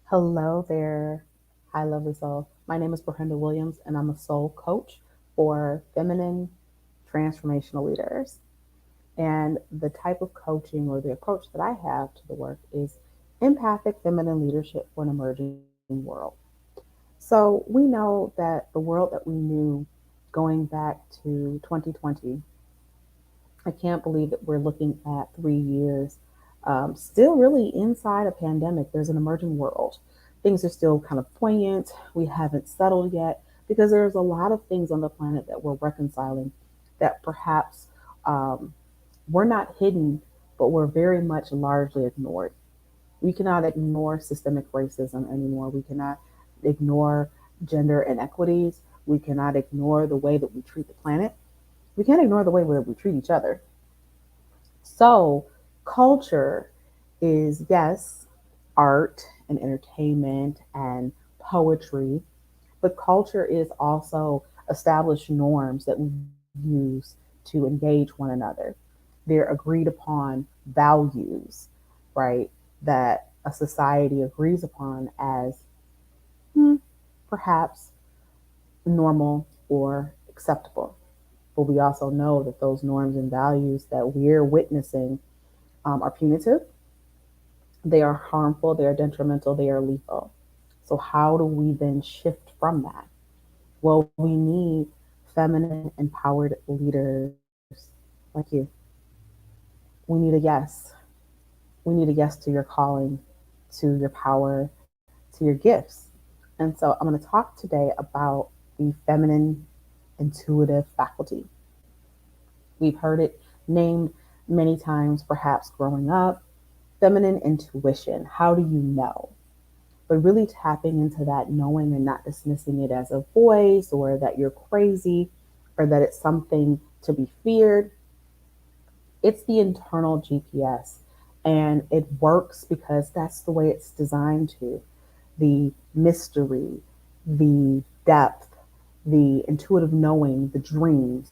Hello there, high level soul. My name is Brenda Williams, and I'm a soul coach for feminine transformational leaders. And the type of coaching or the approach that I have to the work is empathic feminine leadership for an emerging world. So we know that the world that we knew going back to 2020, I can't believe that we're looking at 3 years, still really inside a pandemic. There's an emerging world. Things are still kind of poignant. We haven't settled yet because there's a lot of things on the planet that we're reconciling that perhaps we're not hidden, but we're very much largely ignored. We cannot ignore systemic racism anymore. We cannot ignore gender inequities. We cannot ignore the way that we treat the planet. We can't ignore the way that we treat each other. So, culture is, yes, art and entertainment and poetry, but culture is also established norms that we use to engage one another. They're agreed upon values, right, that a society agrees upon as perhaps normal or acceptable. But we also know that those norms and values that we're witnessing are punitive, they are harmful, they are detrimental, they are lethal. So, how do we then shift from that? Well, we need feminine, empowered leaders like you. We need a yes. We need a yes to your calling, to your power, to your gifts. And so, I'm going to talk today about the feminine intuitive faculty. We've heard it named many times, perhaps growing up. Feminine intuition. How do you know? But really tapping into that knowing and not dismissing it as a voice or that you're crazy or that it's something to be feared. It's the internal GPS. And it works because that's the way it's designed to. The mystery, the depth, the intuitive knowing, the dreams,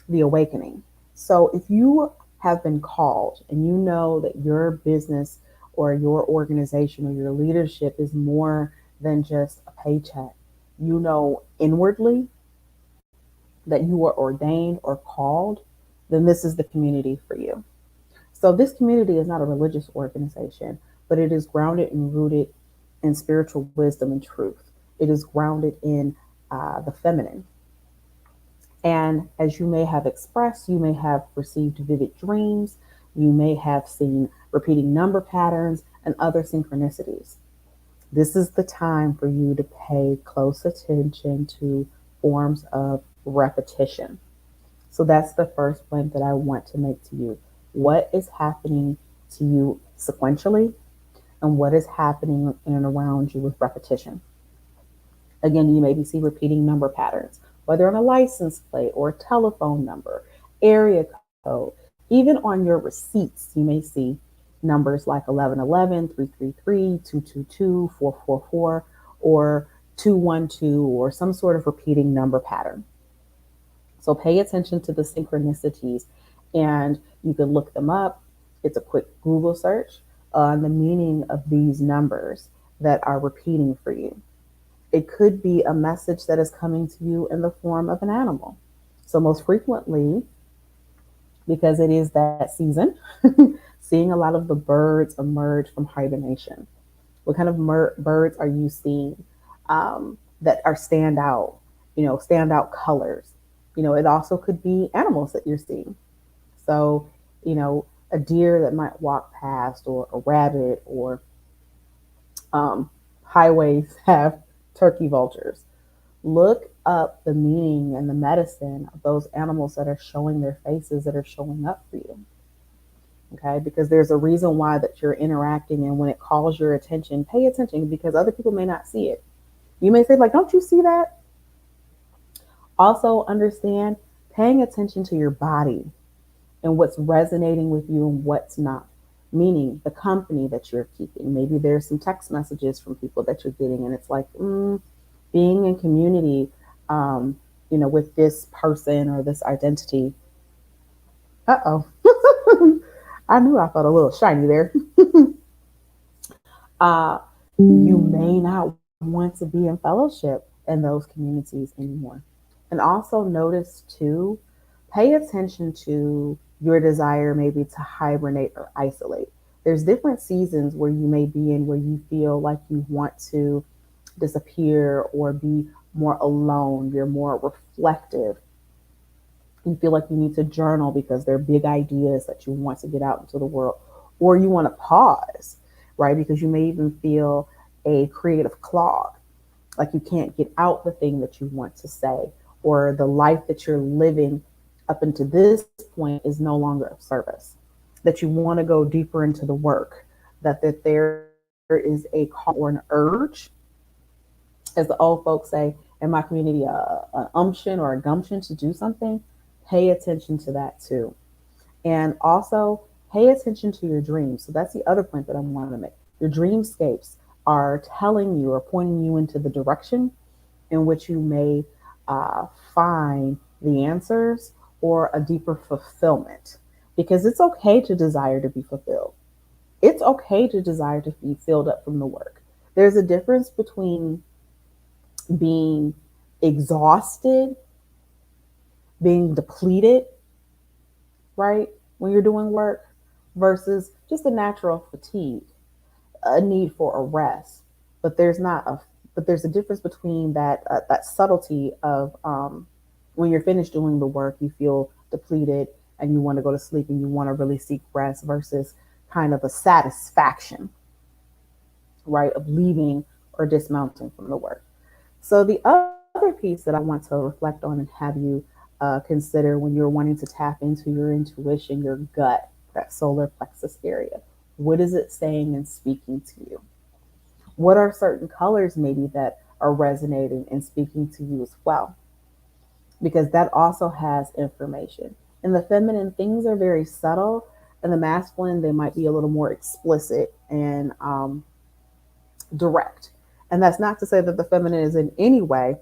the awakening. So if you have been called and you know that your business or your organization or your leadership is more than just a paycheck, you know inwardly that you are ordained or called, then this is the community for you. So this community is not a religious organization, but it is grounded and rooted in spiritual wisdom and truth. It is grounded in the feminine. And as you may have expressed, you may have received vivid dreams, you may have seen repeating number patterns and other synchronicities. This is the time for you to pay close attention to forms of repetition. So that's the first point that I want to make to you. What is happening to you sequentially, and what is happening in and around you with repetition? Again, you maybe see repeating number patterns, whether on a license plate or a telephone number, area code, even on your receipts, you may see numbers like 1111, 333, 222, 444, or 212, or some sort of repeating number pattern. So pay attention to the synchronicities and you can look them up. It's a quick Google search on the meaning of these numbers that are repeating for you. It could be a message that is coming to you in the form of an animal. So, most frequently, because it is that season, seeing a lot of the birds emerge from hibernation. What kind of birds are you seeing that are stand out, stand out colors? It also could be animals that you're seeing. So, a deer that might walk past, or a rabbit, or highways have turkey vultures. Look up the meaning and the medicine of those animals that are showing their faces, that are showing up for you. Okay, because there's a reason why that you're interacting, and when it calls your attention, pay attention because other people may not see it. You may say, like, don't you see that? Also, understand paying attention to your body and what's resonating with you and what's not. Meaning the company that you're keeping. Maybe there's some text messages from people that you're getting, and it's like, being in community, with this person or this identity. Uh oh. I knew I felt a little shiny there. uh, You may not want to be in fellowship in those communities anymore. And also notice too, pay attention to your desire maybe to hibernate or isolate. There's different seasons where you may be in where you feel like you want to disappear or be more alone. You're more reflective. You feel like you need to journal because there are big ideas that you want to get out into the world, or you want to pause, right? Because you may even feel a creative clog, like you can't get out the thing that you want to say, or the life that you're living up until this point is no longer of service, that you want to go deeper into the work, that there is a call or an urge, as the old folks say in my community, an umption or a gumption to do something. Pay attention to that too. And also pay attention to your dreams. So that's the other point that I want to make. Your dreamscapes are telling you or pointing you into the direction in which you may find the answers or a deeper fulfillment. Because it's okay to desire to be fulfilled. It's okay to desire to be filled up from the work. There's a difference between being exhausted, being depleted, right, when you're doing work, versus just a natural fatigue, a need for a rest. But there's not a but there's a difference between that subtlety of when you're finished doing the work, you feel depleted and you want to go to sleep and you want to really seek rest versus kind of a satisfaction, right, of leaving or dismounting from the work. So the other piece that I want to reflect on and have you consider when you're wanting to tap into your intuition, your gut, that solar plexus area. What is it saying and speaking to you? What are certain colors maybe that are resonating and speaking to you as well? Because that also has information. In the feminine, things are very subtle. In the masculine, they might be a little more explicit and direct. And that's not to say that the feminine is in any way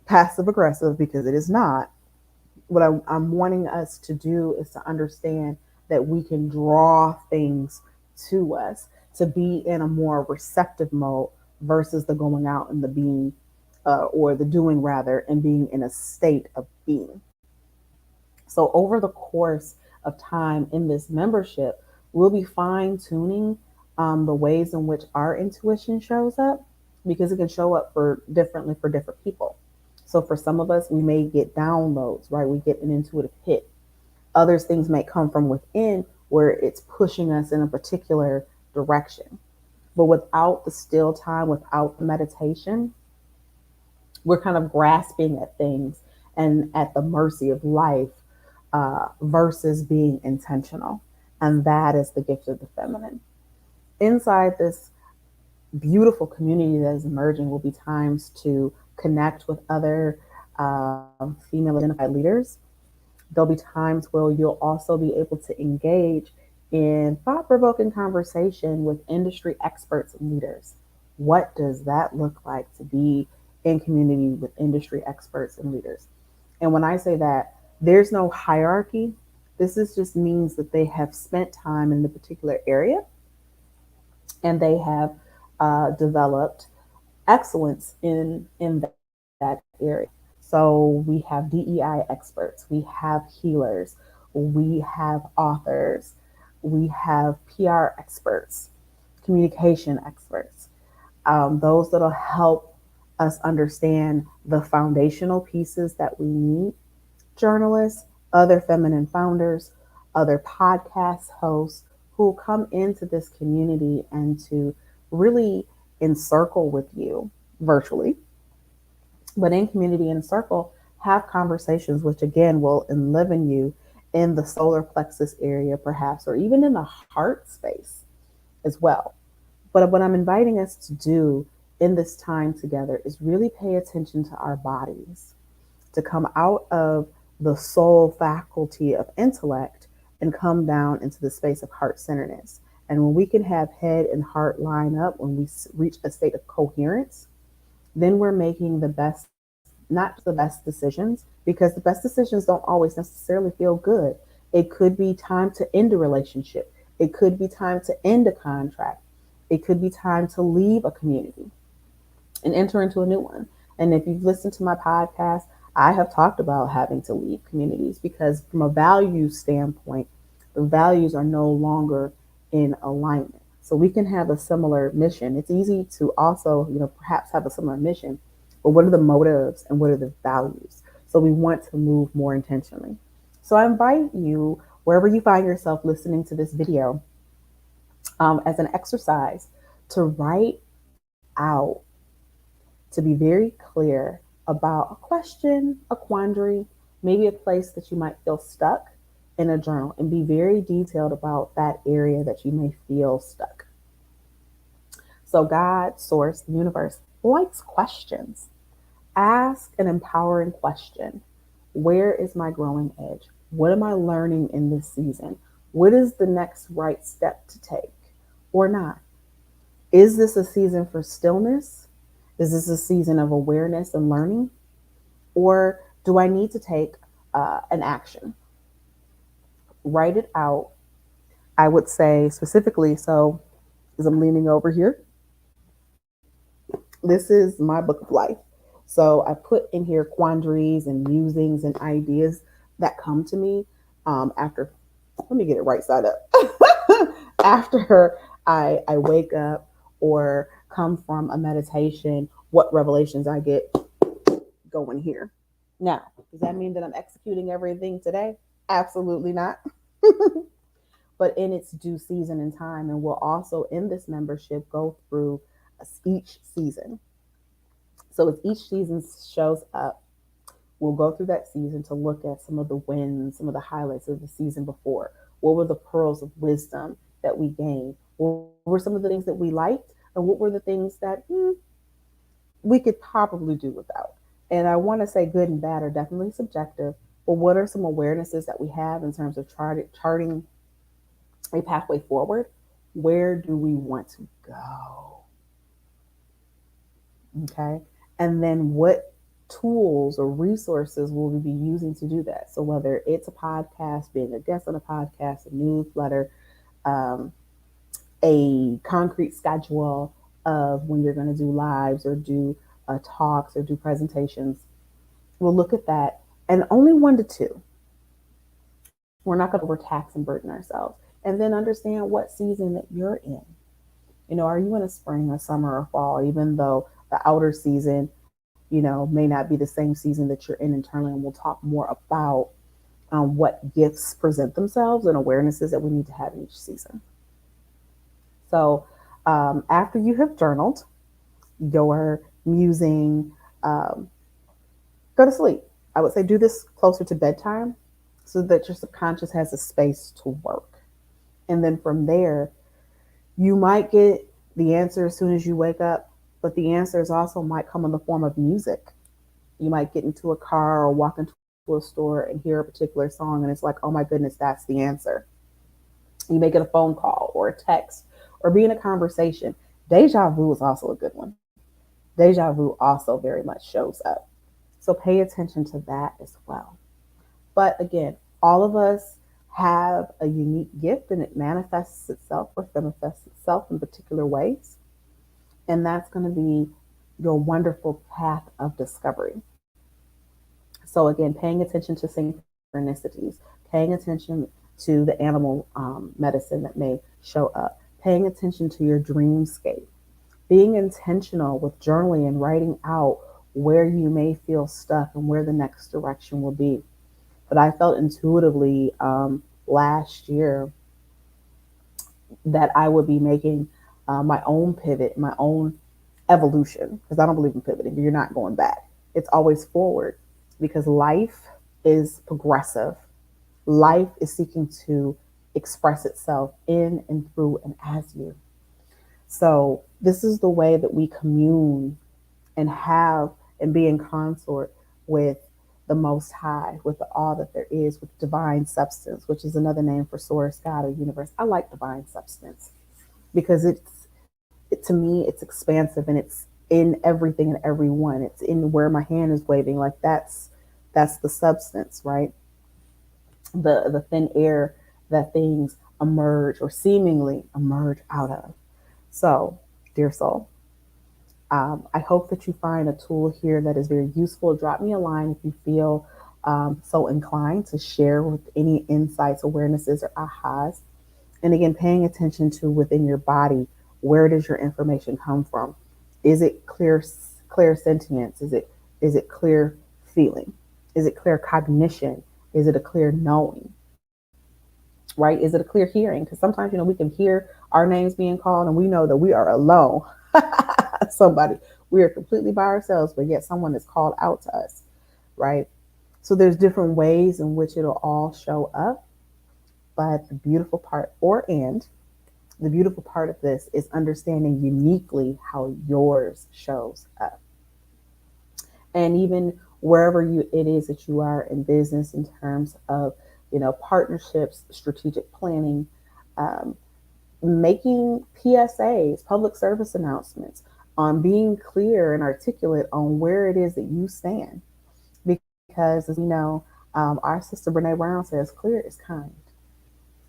passive aggressive, because it is not. What I'm wanting us to do is to understand that we can draw things to us, to be in a more receptive mode versus the going out and the being, or the doing rather, and being in a state of being. So, over the course of time in this membership, we'll be fine tuning the ways in which our intuition shows up, because it can show up for differently for different people. So, for some of us, we may get downloads, right? We get an intuitive hit. Others, things may come from within where it's pushing us in a particular direction. But without the still time, without the meditation, we're kind of grasping at things and at the mercy of life versus being intentional. And that is the gift of the feminine. Inside this beautiful community that is emerging will be times to connect with other female identified leaders. There'll be times where you'll also be able to engage in thought provoking conversation with industry experts and leaders. What does that look like to be in community with industry experts and leaders? And when I say that, there's no hierarchy. This is just means that they have spent time in the particular area and they have developed excellence in that area. So we have DEI experts, we have healers, we have authors, we have PR experts, communication experts, those that'll help us understand the foundational pieces that we need. Journalists, other feminine founders, other podcast hosts who come into this community and to really encircle with you virtually, but in community and circle, have conversations which again will enliven you in the solar plexus area, perhaps, or even in the heart space as well. But what I'm inviting us to do in this time together is really pay attention to our bodies, to come out of the soul faculty of intellect and come down into the space of heart centeredness. And when we can have head and heart line up, when we reach a state of coherence, then we're making the best, not the best decisions, because the best decisions don't always necessarily feel good. It could be time to end a relationship, it could be time to end a contract, It could be time to leave a community and enter into a new one. And if you've listened to my podcast, I have talked about having to leave communities because, from a value standpoint, the values are no longer in alignment. So we can have a similar mission. It's easy to also, perhaps have a similar mission, but what are the motives and what are the values? So we want to move more intentionally. So I invite you, wherever you find yourself listening to this video, as an exercise, to write out, to be very clear about a question, a quandary, maybe a place that you might feel stuck in a journal, and be very detailed about that area that you may feel stuck. So, God, Source, the universe likes questions. Ask an empowering question. Where is my growing edge? What am I learning in this season? What is the next right step to take or not? Is this a season for stillness? Is this a season of awareness and learning? Or do I need to take an action? Write it out. I would say specifically, so as I'm leaning over here, this is my book of life. So I put in here quandaries and musings and ideas that come to me after, let me get it right side up, after I wake up or come from a meditation, what revelations I get going here. Now, does that mean that I'm executing everything today? Absolutely not. But in its due season and time. And we'll also, in this membership, go through each season. So as each season shows up, we'll go through that season to look at some of the wins, some of the highlights of the season before. What were the pearls of wisdom that we gained? What were some of the things that we liked? And what were the things that we could probably do without? And I want to say good and bad are definitely subjective, but what are some awarenesses that we have in terms of charting a pathway forward? Where do we want to go? Okay. And then what tools or resources will we be using to do that? So whether it's a podcast, being a guest on a podcast, a newsletter, um, a concrete schedule of when you're going to do lives or do talks or do presentations, we'll look at that. And only 1 to 2. We're not going to overtax and burden ourselves. And then understand what season that you're in. Are you in a spring, a summer, or fall? Even though the outer season, may not be the same season that you're in internally. And we'll talk more about what gifts present themselves and awarenesses that we need to have in each season. So after you have journaled your musing, go to sleep. I would say do this closer to bedtime so that your subconscious has a space to work. And then from there, you might get the answer as soon as you wake up, but the answers also might come in the form of music. You might get into a car or walk into a store and hear a particular song, and it's like, oh my goodness, that's the answer. You may get a phone call or a text or be in a conversation. Deja vu is also a good one. Deja vu also very much shows up. So pay attention to that as well. But again, all of us have a unique gift and it manifests itself or manifests itself in particular ways. And that's going to be your wonderful path of discovery. So again, paying attention to synchronicities, paying attention to the animal medicine that may show up, paying attention to your dreamscape, being intentional with journaling and writing out where you may feel stuck and where the next direction will be. But I felt intuitively last year that I would be making my own pivot, my own evolution, because I don't believe in pivoting. You're not going back. It's always forward because life is progressive. Life is seeking to express itself in and through and as you. So this is the way that we commune and have and be in consort with the Most High, with all that there is, with divine substance, which is another name for source, God, or universe. I like divine substance because to me, it's expansive and it's in everything and everyone. It's in where my hand is waving. Like that's the substance, right? The thin air that things emerge or seemingly emerge out of. So, dear soul, I hope that you find a tool here that is very useful. Drop me a line if you feel so inclined to share with any insights, awarenesses, or ahas. And again, paying attention to within your body, where does your information come from? Is it clear sentience? Is it clear feeling? Is it clear cognition? Is it a clear knowing? Right? Is it a clear hearing? Because sometimes, we can hear our names being called and we know that we are alone. Somebody, we are completely by ourselves, but yet someone is called out to us, right? So there's different ways in which it'll all show up. But the beautiful part of this is understanding uniquely how yours shows up. And even wherever it is that you are in business in terms of, partnerships, strategic planning, um, making PSAs, public service announcements, on being clear and articulate on where it is that you stand. Because, as we know, our sister Brene Brown says, clear is kind.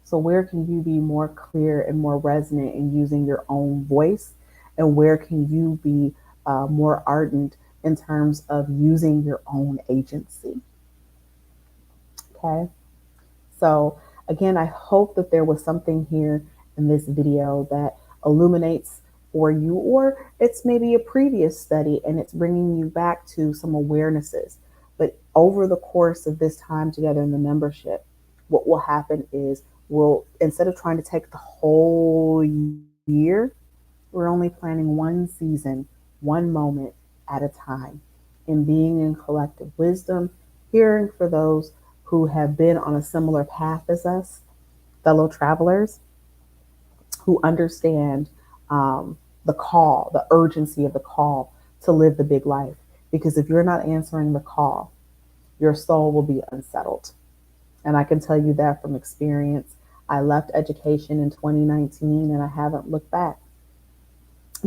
So, where can you be more clear and more resonant in using your own voice? And where can you be more ardent in terms of using your own agency? Okay. So, again, I hope that there was something here in this video that illuminates for you, or it's maybe a previous study and it's bringing you back to some awarenesses. But over the course of this time together in the membership, what will happen is instead of trying to take the whole year, we're only planning one season, one moment at a time, and being in collective wisdom, hearing for those who have been on a similar path as us, fellow travelers who understand the call, the urgency of the call to live the big life. Because if you're not answering the call, your soul will be unsettled. And I can tell you that from experience. I left education in 2019 and I haven't looked back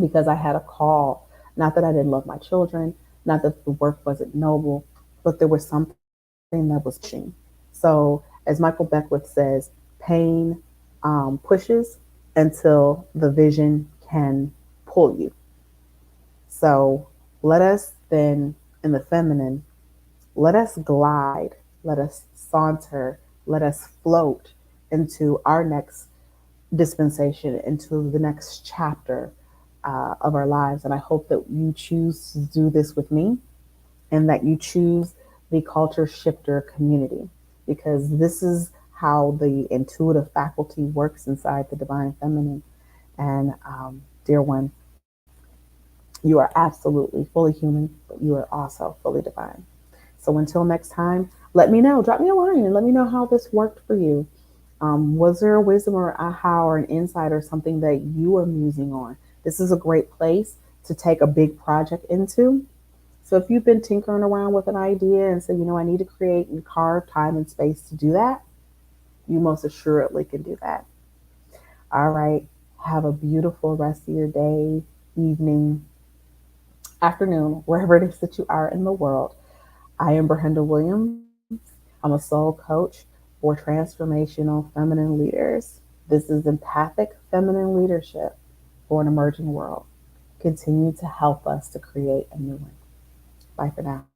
because I had a call. Not that I didn't love my children, not that the work wasn't noble, but there was something that was pushing. So, as Michael Beckwith says, pain pushes until the vision can pull you. So, let us then, in the feminine, let us glide, let us saunter, let us float into our next dispensation, into the next chapter of our lives. And I hope that you choose to do this with me and that you choose the culture shifter community, because this is how the intuitive faculty works inside the divine feminine. And dear one, you are absolutely fully human, but you are also fully divine. So until next time, let me know. Drop me a line and let me know how this worked for you. Was there a wisdom or aha or an insight or something that you are musing on? This is a great place to take a big project into. So if you've been tinkering around with an idea and say, I need to create and carve time and space to do that, you most assuredly can do that. All right. Have a beautiful rest of your day, evening, afternoon, wherever it is that you are in the world. I am Brenda Williams. I'm a soul coach for transformational feminine leaders. This is empathic feminine leadership for an emerging world. Continue to help us to create a new one. Bye for now.